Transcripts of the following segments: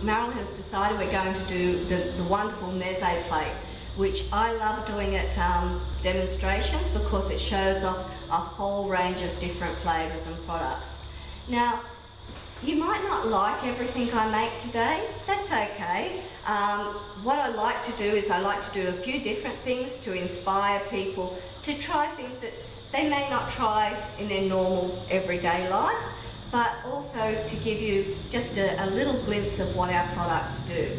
Marilyn has decided we're going to do the wonderful Meze Plate, which I love doing at demonstrations because it shows off a whole range of different flavours and products. Now, you might not like everything I make today, that's okay. What I like to do is I like to do a few different things to inspire people to try things that they may not try in their normal everyday life, but also to give you just a little glimpse of what our products do.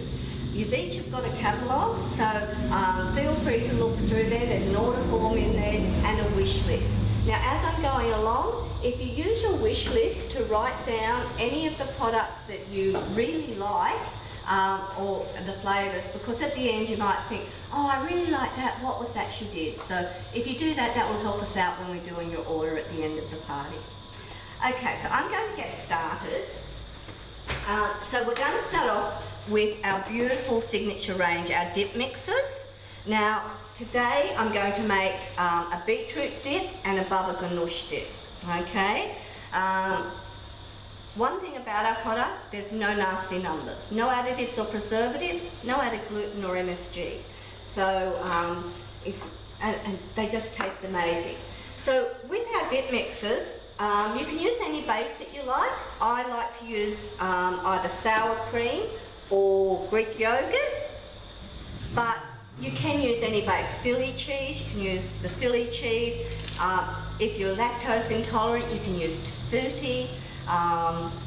You each have got a catalogue, so feel free to look through there. There's an order form in there and a wish list. Now, as I'm going along, if you use your wish list to write down any of the products that you really like, or the flavours, because at the end you might think, oh, I really like that, what was that she did? So if you do that, that will help us out when we're doing your order at the end of the party. Okay, so I'm going to get started. So we're going to start off with our beautiful signature range, our dip mixes. Now, today I'm going to make a beetroot dip and a baba ganoush dip, okay? One thing about our product, there's no nasty numbers, no additives or preservatives, no added gluten or MSG. So, and they just taste amazing. So with our dip mixes, you can use any base that you like. I like to use either sour cream or Greek yogurt, but you can use any base. Philly cheese, you can use the Philly cheese. If you're lactose intolerant, you can use tutti,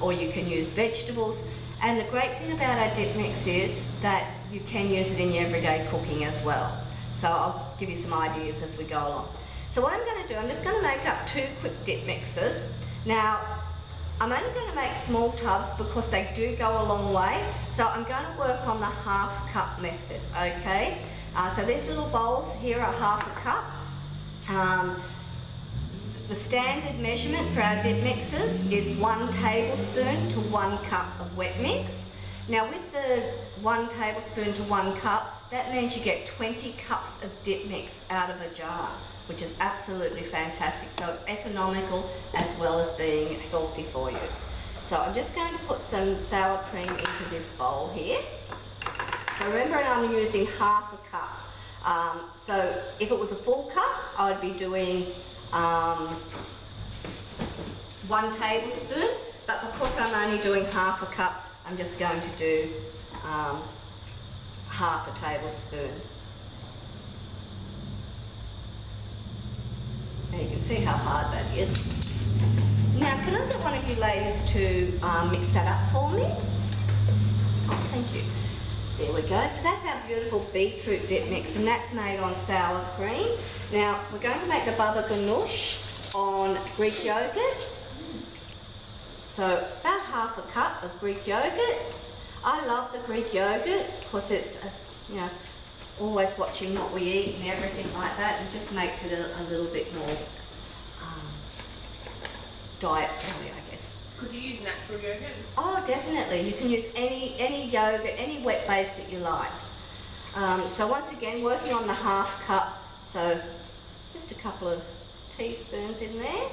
or you can use vegetables. And the great thing about our dip mix is that you can use it in your everyday cooking as well. So I'll give you some ideas as we go along. So what I'm going to do, I'm just going to make up 2 quick dip mixes. Now, I'm only going to make small tubs because they do go a long way. So I'm going to work on the half cup method, okay? So these little bowls here are half a cup. The standard measurement for our dip mixes is 1 tablespoon to 1 cup of wet mix. Now with the 1 tablespoon to 1 cup, that means you get 20 cups of dip mix out of a jar, which is absolutely fantastic. So it's economical as well as being healthy for you. So I'm just going to put some sour cream into this bowl here. So remember, I'm using half a cup. So if it was a full cup, I'd be doing 1 tablespoon, but because I'm only doing half a cup, I'm just going to do half a tablespoon. And you can see how hard that is. Now, can I get one of you ladies to mix that up for me? Oh, thank you. There we go. So that's our beautiful beetroot dip mix, and that's made on sour cream. Now, we're going to make the baba ganoush on Greek yogurt. So about half a cup of Greek yogurt. I love the Greek yogurt because it's, you know, always watching what we eat and everything like that. It just makes it a little bit more diet friendly, I guess. Could you use natural yogurt? Oh, definitely. You can use any yogurt, any wet base that you like. So once again, working on the half cup, so just a couple of teaspoons in there.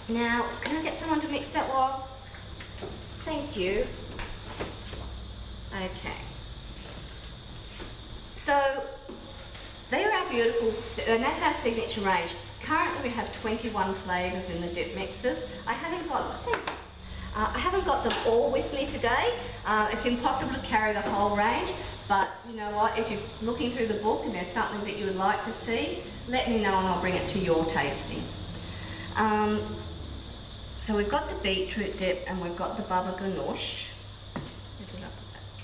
Now, can I get someone to mix that while? Thank you. Okay. So, they're our beautiful, and that's our signature range. Currently we have 21 flavours in the dip mixes. I haven't got them all with me today. It's impossible to carry the whole range, but you know what, if you're looking through the book and there's something that you would like to see, let me know and I'll bring it to your tasting. So we've got the beetroot dip and we've got the baba ganoush.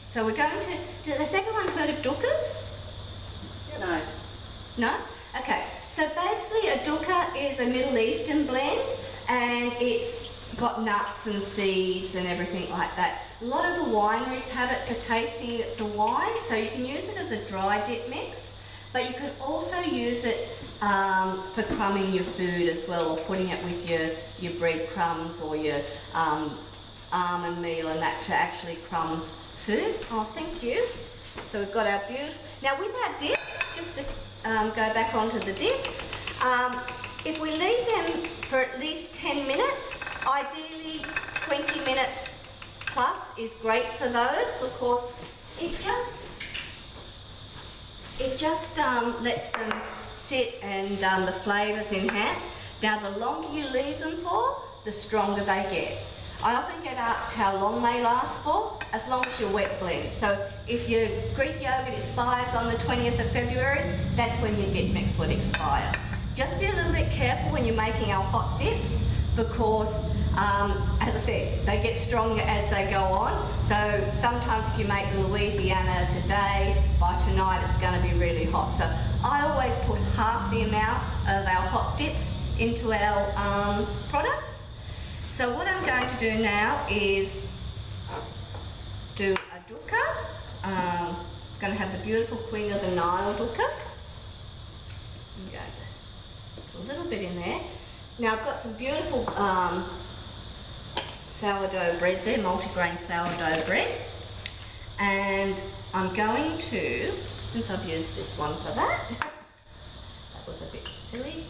So we're going to, has everyone heard of dukkahs? No. No? Okay. So basically a dukkah is a Middle Eastern blend and it's got nuts and seeds and everything like that. A lot of the wineries have it for tasting the wine, so you can use it as a dry dip mix, but you can also use it for crumbing your food as well, or putting it with your bread crumbs or your almond meal and that to actually crumb food. Oh, thank you. So we've got our beautiful, now with our dips, just to go back onto the dips, if we leave them for at least 10 minutes, ideally 20 minutes Plus is great for those because it just lets them sit and the flavours enhance. Now the longer you leave them for, the stronger they get. I often get asked how long they last for, as long as you wet blend. So if your Greek yogurt expires on the 20th of February, that's when your dip mix would expire. Just be a little bit careful when you're making our hot dips because, as I said, they get stronger as they go on. So sometimes if you make Louisiana today, by tonight it's going to be really hot. So I always put half the amount of our hot dips into our products. So what I'm going to do now is do a dukkha. I'm going to have the beautiful Queen of the Nile dukkha. I'm going to put a little bit in there. Now I've got some beautiful sourdough bread there, multigrain sourdough bread. And I'm going to, since I've used this one for that, that was a bit silly.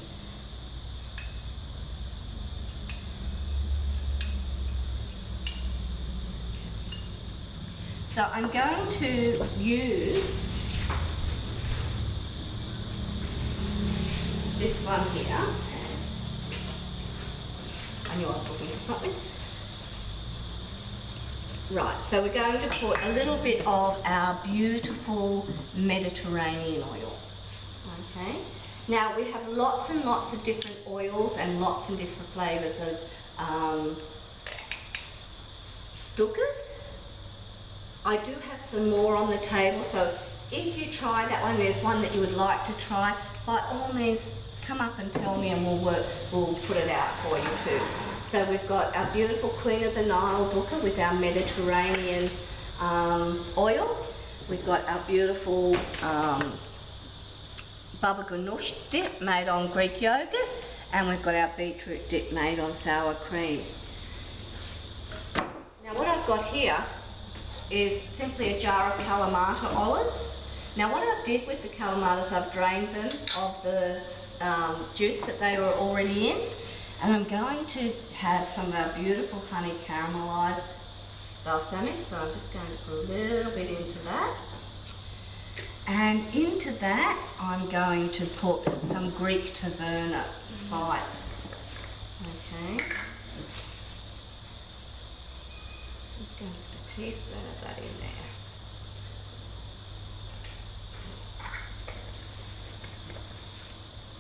So I'm going to use this one here. I knew I was looking for something. Right, so we're going to put a little bit of our beautiful Mediterranean oil. Okay. Now we have lots and lots of different oils and lots and different flavours of dukkas. I do have some more on the table, so if you try that one, there's one that you would like to try, by all means come up and tell me and we'll put it out for you too. So we've got our beautiful Queen of the Nile dukkha with our Mediterranean oil. We've got our beautiful baba ganoush dip made on Greek yogurt, and we've got our beetroot dip made on sour cream. Now what I've got here is simply a jar of Kalamata olives. Now what I did with the Kalamatas, I've drained them of the juice that they were already in, and I'm going to have some of our beautiful honey caramelised balsamic, so I'm just going to put a little bit into that. And into that I'm going to put some Greek taverna spice. Okay. Just going to put a teaspoon of that in there.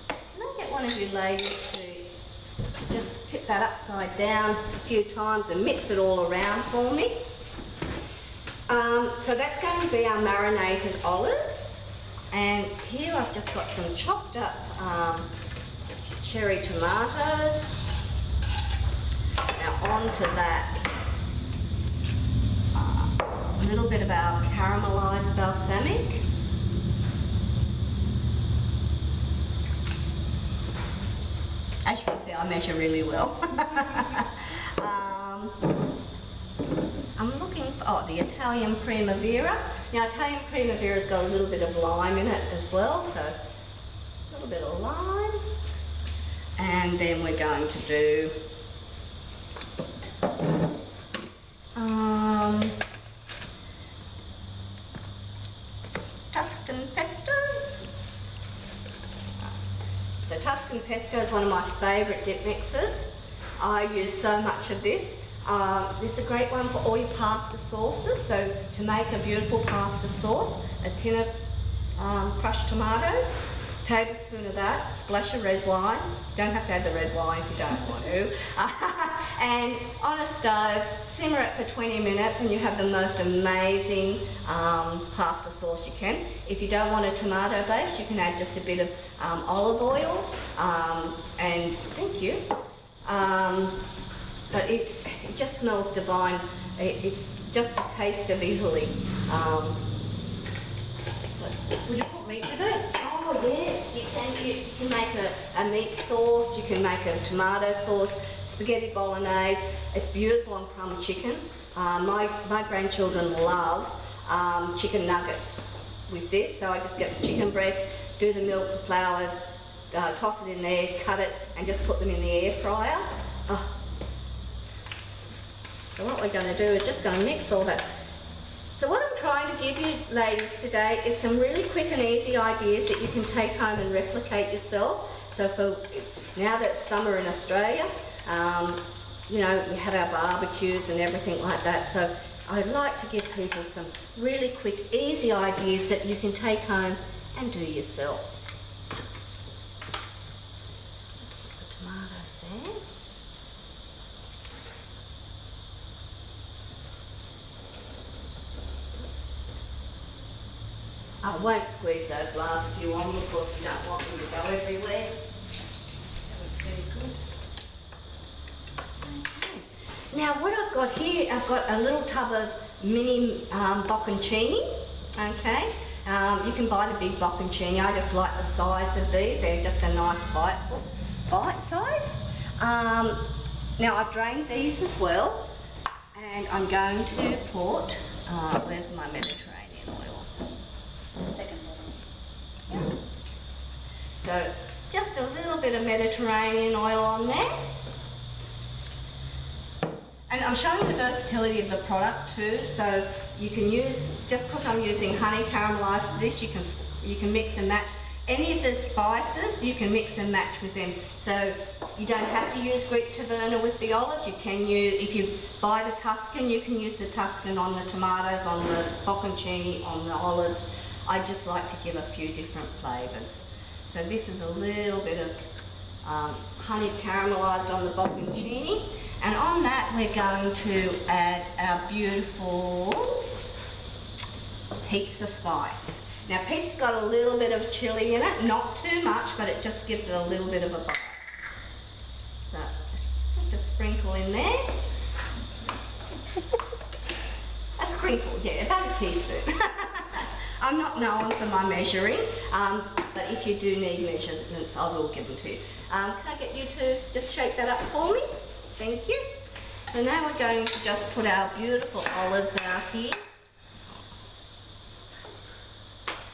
Can I get one of you ladies to just tip that upside down a few times and mix it all around for me? So that's going to be our marinated olives, and here I've just got some chopped up cherry tomatoes. Now onto that, a little bit of our caramelised balsamic. As you can see, I measure really well. I'm looking for, the Italian Primavera. Now Italian Primavera's got a little bit of lime in it as well, so a little bit of lime. And then we're going to do Tuscan pesto. So Tuscan pesto is one of my favourite dip mixes. I use so much of this. This is a great one for all your pasta sauces. So to make a beautiful pasta sauce, a tin of crushed tomatoes, a tablespoon of that, splash of red wine. Don't have to add the red wine if you don't want to. And on a stove, simmer it for 20 minutes and you have the most amazing pasta sauce you can. If you don't want a tomato base, you can add just a bit of olive oil and thank you. But it just smells divine. It's just the taste of Italy. So, would you put meat with it? Oh yes, you can. You can make a meat sauce. You can make a tomato sauce, spaghetti bolognese. It's beautiful on crumb chicken. My grandchildren love chicken nuggets with this. So I just get the chicken breast, do the milk, the flour, toss it in there, cut it, and just put them in the air fryer. Oh. So what we're going to do is just going to mix all that. So what I'm trying to give you ladies today is some really quick and easy ideas that you can take home and replicate yourself. So for now that it's summer in Australia, you know, we have our barbecues and everything like that. So I'd like to give people some really quick, easy ideas that you can take home and do yourself. Just put the tomatoes there. I won't squeeze those last few on because we don't want them to go everywhere. That looks very good. Okay. Now what I've got here, I've got a little tub of mini bocconcini. Okay. You can buy the big bocconcini. I just like the size of these. They're just a nice bite size. Now I've drained these as well, and I'm going to put. Where's my Mediterranean oil? Second one. So just a little bit of Mediterranean oil on there. And I'm showing you the versatility of the product too, so you can use, just because I'm using honey caramelised for this, you can mix and match. Any of the spices, you can mix and match with them. So you don't have to use Greek taverna with the olives. You can use, if you buy the Tuscan, you can use the Tuscan on the tomatoes, on the bocconcini, on the olives. I just like to give a few different flavours. So this is a little bit of honey caramelised on the bocconcini. And on that we're going to add our beautiful pizza spice. Now pizza's got a little bit of chilli in it, not too much, but it just gives it a little bit of a bite. So just a sprinkle in there. A sprinkle, yeah, about a teaspoon. I'm not known for my measuring, but if you do need measurements, I will give them to you. Can I get you to just shake that up for me? Thank you. So now we're going to just put our beautiful olives out here.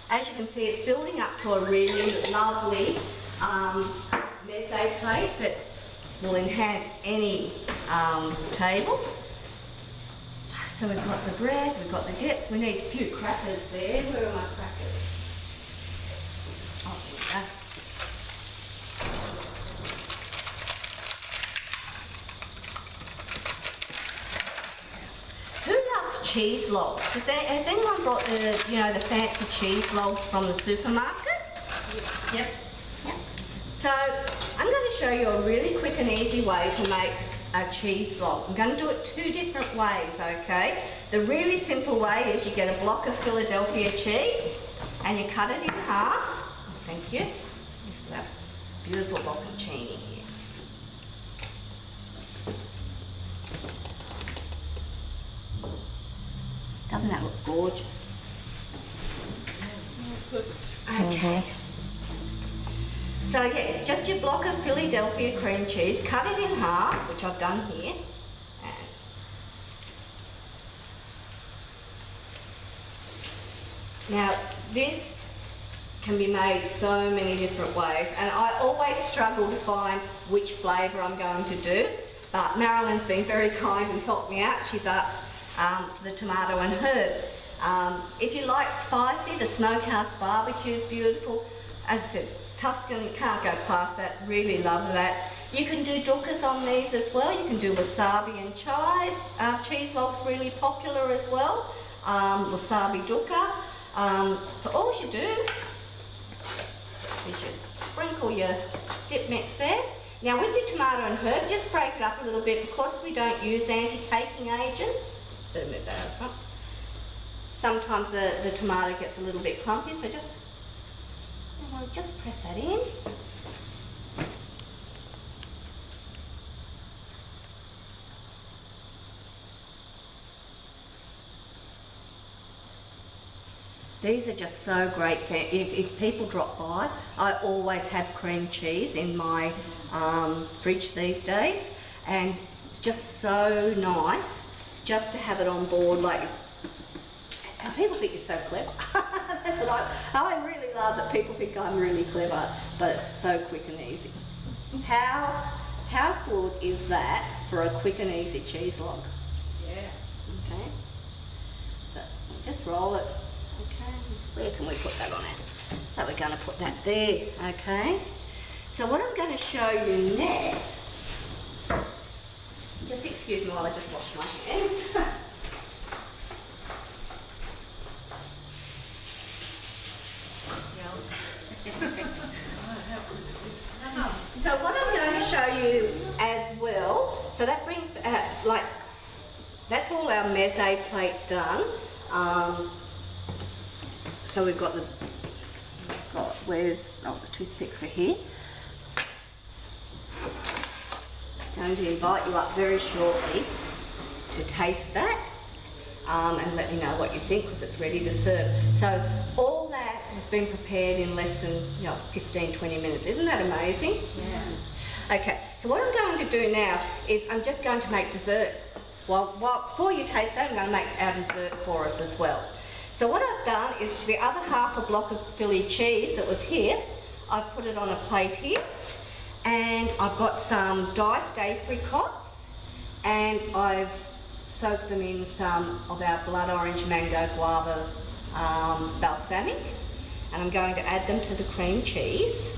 As you can see, it's building up to a really lovely meze plate that will enhance any table. So we've got the bread, we've got the dips, we need a few crackers there. Where are my crackers? Oh, here we go. Who loves cheese logs? Has anyone brought the, you know, the fancy cheese logs from the supermarket? Yep. Yep. So I'm going to show you a really quick and easy way to make a cheese log. I'm going to do it two different ways, okay? The really simple way is you get a block of Philadelphia cheese and you cut it in half. Thank you. This is that beautiful bocconcini here. Doesn't that look gorgeous? It smells good. Okay. So yeah, just your block of Philadelphia cream cheese, cut it in half, which I've done here. Now this can be made so many different ways, and I always struggle to find which flavour I'm going to do, but Marilyn's been very kind and helped me out. She's asked for the tomato and herb. If you like spicy, the smokehouse barbecue is beautiful. As I said, Tuscan, you can't go past that, really love that. You can do dukkas on these as well. You can do wasabi and chive. Cheese logs really popular as well. Wasabi dukka. So all you do is you sprinkle your dip mix there. Now with your tomato and herb, just break it up a little bit because we don't use anti-caking agents. Better move that out front. Sometimes the tomato gets a little bit clumpy, so just press that in. These are just so great for if people drop by. I always have cream cheese in my fridge these days, and it's just so nice just to have it on board. Like, and people think you're so clever. That's what I really love that people think I'm really clever, but it's so quick and easy. How good is that for a quick and easy cheese log? Okay. So just roll it. Okay. Where can we put that on it? So we're going to put that there. Okay. So what I'm going to show you next. Just excuse me while I just wash my hands. So what I'm going to show you as well, so that brings, that's all our meze plate done. So we've got the toothpicks are here. I'm going to invite you up very shortly to taste that and let me know what you think because it's ready to serve. So all that has been prepared in less than 15-20 minutes. Isn't that amazing? Yeah. Okay, so what I'm going to do now is I'm just going to make dessert. Well, before you taste that, I'm going to make our dessert for us as well. So what I've done is to the other half a block of Philly cheese that was here, I've put it on a plate here. And I've got some diced apricots and I've soaked them in some of our blood orange mango guava balsamic, and I'm going to add them to the cream cheese.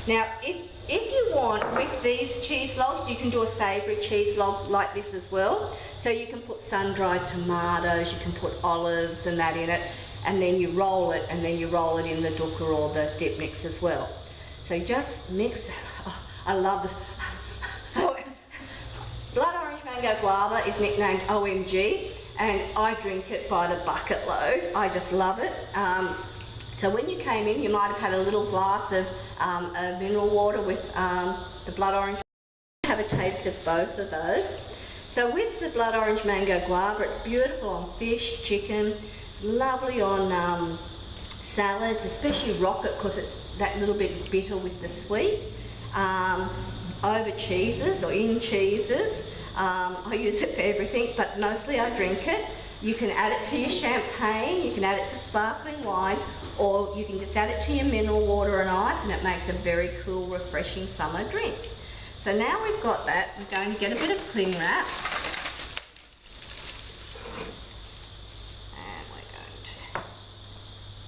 Now if you want, with these cheese logs, you can do a savoury cheese log like this as well. So you can put sun-dried tomatoes, you can put olives and that in it, and then you roll it, and then you roll it in the dukkha or the dip mix as well. So you just mix that. I love the blood orange mango guava is nicknamed OMG, and I drink it by the bucket load. I just love it. So when you came in, you might have had a little glass of mineral water with the blood orange. Have a taste of both of those. So with the blood orange mango guava, it's beautiful on fish, chicken. It's lovely on salads, especially rocket because it's that little bit bitter with the sweet. Over cheeses or in cheeses. I use it for everything, but mostly I drink it. You can add it to your champagne, you can add it to sparkling wine, or you can just add it to your mineral water and ice, and it makes a very cool, refreshing summer drink. So now we've got that, we're going to get a bit of cling wrap. And we're going to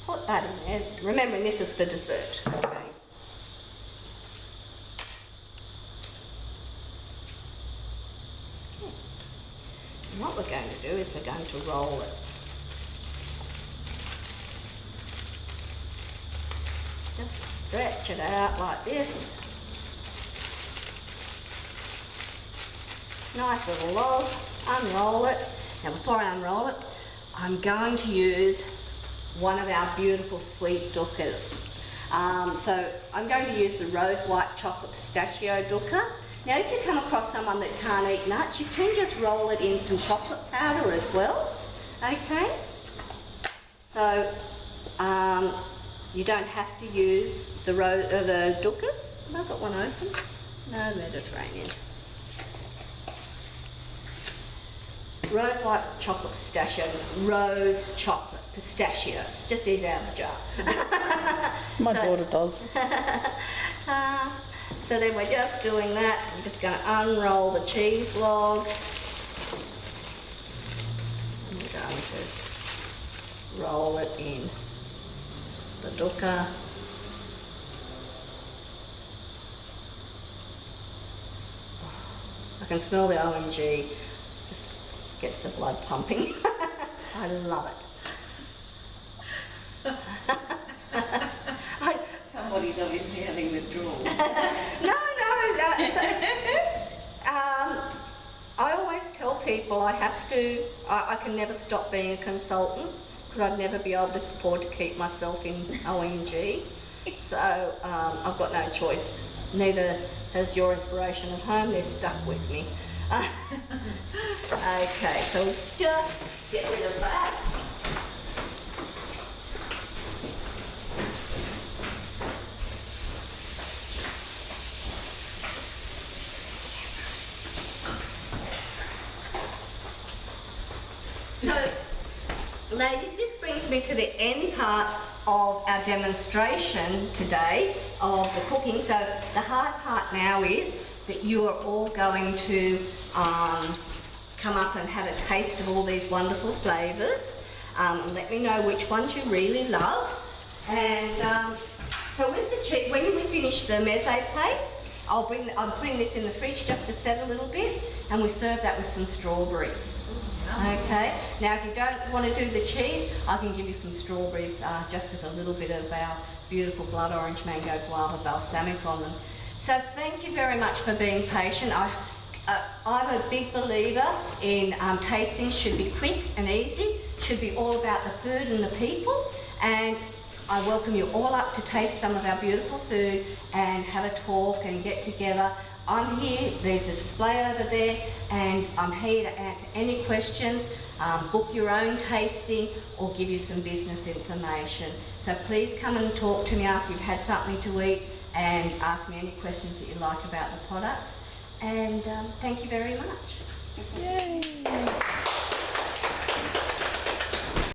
put that in there. Remembering this is for dessert. Okay. And what we're going to do is we're going to roll it. Just stretch it out like this. Nice little log, unroll it. Now before I unroll it, I'm going to use one of our beautiful sweet dukkas. So I'm going to use the rose white chocolate pistachio dukkha. Now if you come across someone that can't eat nuts, you can just roll it in some chocolate powder as well, okay? So you don't have to use the dukkas. Have I got one open? No, Mediterranean. Rose white chocolate pistachio, rose chocolate pistachio. Just eat it out of the jar. My daughter does. So then we're just doing that. I'm just going to unroll the cheese log. I'm going to roll it in the dukkha. I can smell the OMG. Just gets the blood pumping. I love it. Somebody's obviously having withdrawals. No. I always tell people I can never stop being a consultant because I'd never be able to afford to keep myself in OMG. So I've got no choice. Neither has your inspiration at home, they're stuck with me. Okay, so just get rid of that. So, ladies, this brings me to the end part of our demonstration today of the cooking. So the hard part now is that you are all going to come up and have a taste of all these wonderful flavours. And let me know which ones you really love. And so with the cheese, when we finish the meze plate, I'm putting this in the fridge just to set a little bit, and we serve that with some strawberries. Okay, now if you don't want to do the cheese, I can give you some strawberries just with a little bit of our beautiful blood orange mango guava balsamic on them. So thank you very much for being patient. I'm a big believer in tastings should be quick and easy, should be all about the food and the people, and I welcome you all up to taste some of our beautiful food and have a talk and get together. I'm here, there's a display over there, and I'm here to answer any questions, book your own tasting or give you some business information. So please come and talk to me after you've had something to eat and ask me any questions that you like about the products. And thank you very much. Yay!